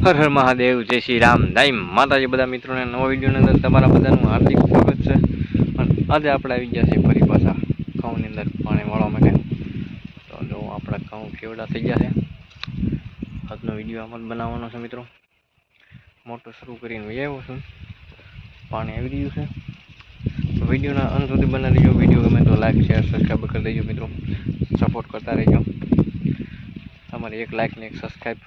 હર હર મહાદેવ, જય શ્રી રામ, જય માતાજી. બધા મિત્રોને નવા વિડીયોની અંદર તમારા બધાનું હાર્દિક સ્વાગત છે. અને આજે આપણે આવી ગયા છીએ ફરી પાછા ઘઉંની અંદર પાણી વાળવા માટે. તો જો આપણા ઘઉં કેવડા થઈ ગયા છે. આજનો વિડીયો આમાં જ બનાવવાનો છે મિત્રો. મોટર શરૂ કરીને વહી આવ્યો છું, પાણી આવી રહ્યું છે. વિડીયોના અંત સુધી બનાવી દેજો. વિડીયો ગમે તો લાઈક શેર સબસ્ક્રાઈબ કરી દેજો મિત્રો. સપોર્ટ કરતા રહેજો. તમારી એક લાઈક ને એક સબસ્ક્રાઈબ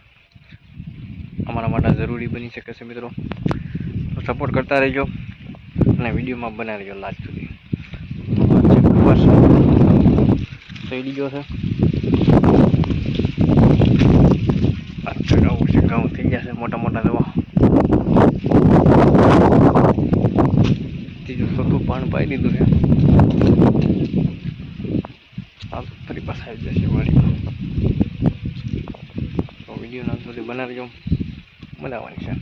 અમારા માટે જરૂરી બની શકે છે મિત્રો. તો સપોર્ટ કરતા રહેજો અને વિડીયોમાં બનાવી રહેજો લાસ્ટ સુધી. બસ થઈ ગયો છે. ઘઉં થઈ ગયા છે મોટા મોટા દવા. ત્રીજું ચોથું પાણી પાઈ દીધું છે. આ ફરી પાછા આવી જશે વાડીમાં. તો વિડીયોના અંત સુધી બનાવી રહેજો, મજા આવવાની છે.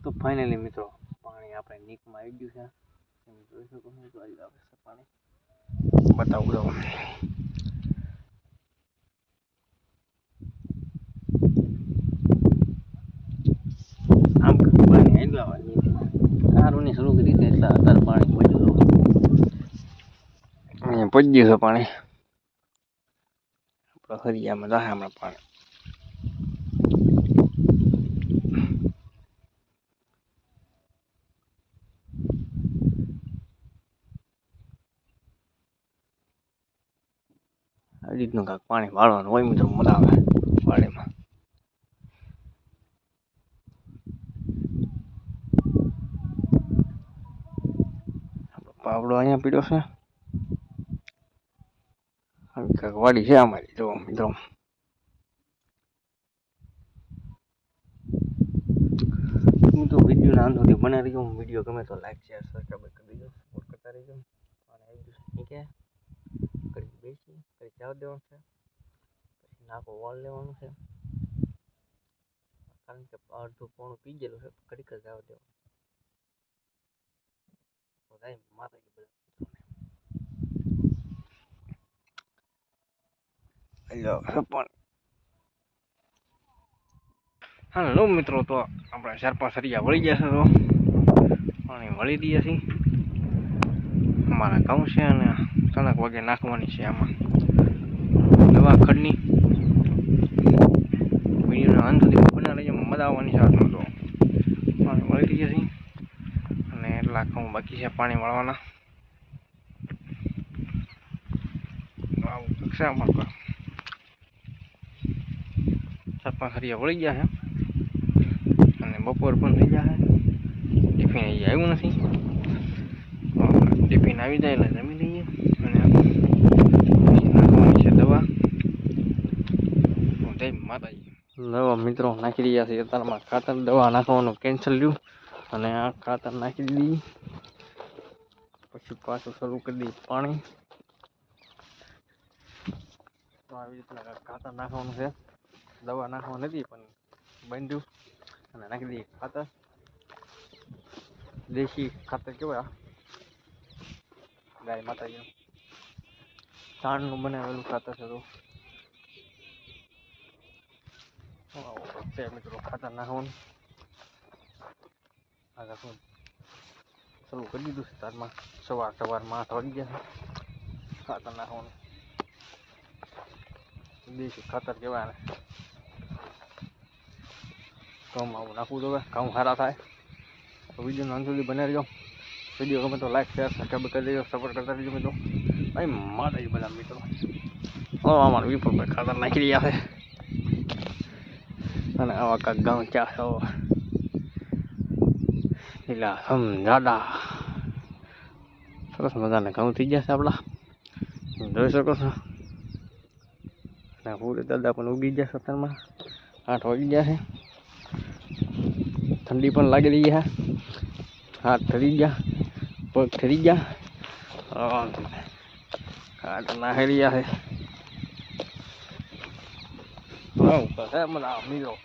તો ફાઇનલી મિત્રો પાણી આપણે નીકમાં આવી ગયું છે. તમે જોઈ શકો છો તો આવી આવે છે પાણી. બતાવું દઉં. આમ પાણી આવી આવવાની કારોની શરૂ કરી હતી એટલે અત્યારે પાણી પડ્યું. અહીંયા પડી ગયું છે પાણી. આપણે હરિયામાં જાય હમણાં પાણી. આવી રીતનું કાંઈક પાણી વાળવાનું હોય મિત્રો, મજા આવે વાડીમાં. પાવડો અહીંયા પીડ્યો છે. આવી કાંઈક વાડી છે અમારી. જો મિત્રો મિત્રો વિડીયોના અંત સુધી બનાવી રહીજો. વિડીયો ગમે તો લાઈક શેર સબસ્ક્રાઈબ કરી દેજો, સપોર્ટ કરતા રહેજો. અને આવી ગયું ઠીક છે. કરી બેસી કરી ચાવ દેવાનું છે, પછી નાકો વાળ લેવાનું છે. કારણ કે અડધું પોણું પી ગયેલું છે, ઘડીક જ ચાવ દેવાનું. માતાજી બધા હાલો મિત્રો, તો આપણે 4-5 સરિયા વળી ગયા છે. તો પાણી વળી દઈએ છીએ. અમારા ઘઉં છે અને કલાક વાગે નાખવાની છે આમાં દવા ખડની. વિડીયોના અંત સુધી બનાવી લેજો, મજા આવવાની છે. હાથમાં તો પાણી વળી દઈએ છીએ અને એટલા ઘઉં બાકી છે પાણી વાળવાના. આવું છે અમારે 4-5 સરિયા વળી ગયા છે અને બપોર પણ થઈ ગયા છે. ટિફિન અહીં આવ્યું નથી. ટિફિન આવી જાય એટલે જમી લઈએ અને નાખવાની છે દવા. જય માતાજી. દવા મિત્રો નાખી રહ્યા છે અત્યારમાં. ખાતર દવા નાખવાનું કેન્સલ રહ્યું અને આ ખાતર નાખી દીધી. પછી પાછું શરૂ કરી દઈએ પાણી. તો આવી રીતના ખાતર નાખવાનું છે. દવા નાખવા નથી પણ બાંધ્યું અને નાખી દઈએ ખાતર. દેશી ખાતર કેવાય, ગાય માતાજી છાણનું બનાવેલું ખાતર છે. તો મિત્રો ખાતર નાખવાનું આગળ શરૂ કરી દીધું છે. તારમાં સવારમાં 8 વાગી ગયા છે. ખાતર નાખવાનું દેશી ખાતર કહેવાય ને. ઘઉં આવું નાખવું જોઈએ, ઘઉં સારા થાય. તો વિડીયોનો અંત સુધી બનાવી રહેજો. વિડીયો ગમે તો લાઈક શેર સબસ્ક્રાઈબ કરી દેજો, સપોર્ટ કરતા રહેજો મિત્રો. ભાઈ માતાજી બધા મિત્રો. અમારા વિપુલભાઈ ખાતર નાખી રહ્યા છે અને આવા કાંઈક ઘઉં ચા છો એટલે સમજાડા સરસ મજાના ઘઉં થઈ ગયા છે આપણા. જોઈ શકો છો. અને પૂરી દાદા પણ ઉગી ગયા છે. અત્યારમાં 8 વાગી ગયા છે. ઠંડી પણ લાગી રહી છે. હાથ ઠરી ગયા, પગ ઠરી ગયા, કાંટા નાહેરી ગયા છે. મિત્રો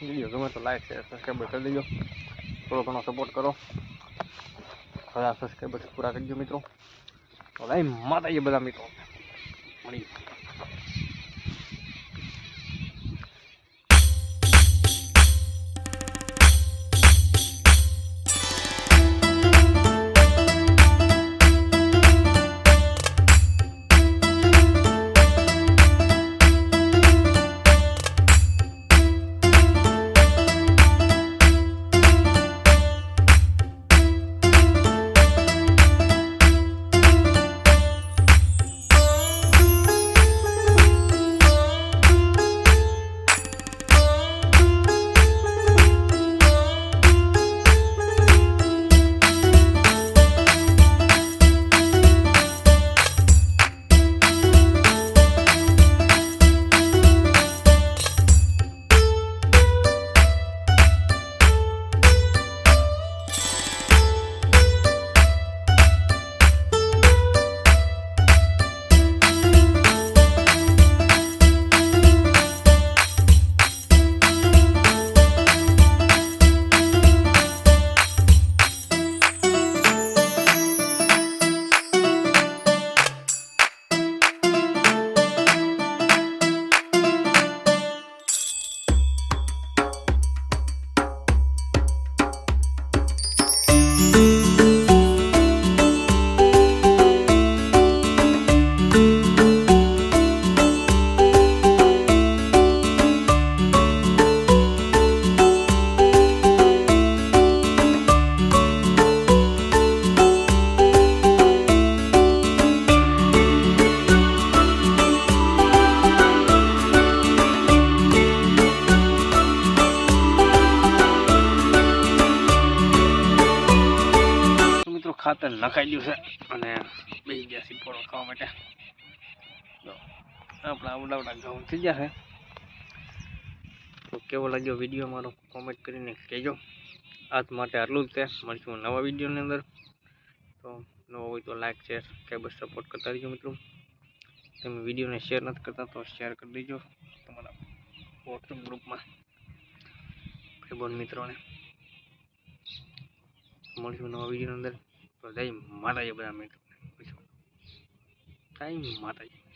વિડીયો ગમે તો લાઈક શેર સબસ્ક્રાઈબ કરી દેજો, થોડો ઘણો સપોર્ટ કરો. હવે આ સબસ્ક્રાઈબર પૂરા કરજો મિત્રો. જય માતાજી બધા મિત્રો, મળી. ખાતર નખાઈ ગયું છે અને બેસી ગયા છે પોળો ખાવા માટે. તો આપણા આવડા ઘઉં થઈ ગયા છે. તો કેવો લાગ્યો વિડીયો મારો કોમેન્ટ કરીને કહેજો. આજ માટે આટલું જ છે. મળીશું નવા વિડીયોની અંદર. તો નવો હોય તો લાઈક શેર કે બસ સપોર્ટ કરતા રહીજો મિત્રો. તમે વિડીયોને શેર નથી કરતા તો શેર કરી દેજો તમારા વોટ્સઅપ ગ્રુપમાં ભાઈબંધ મિત્રોને. મળીશું નવા વિડીયોની અંદર. તો જય માતાજી બધા મિત્રો, જય માતાજી.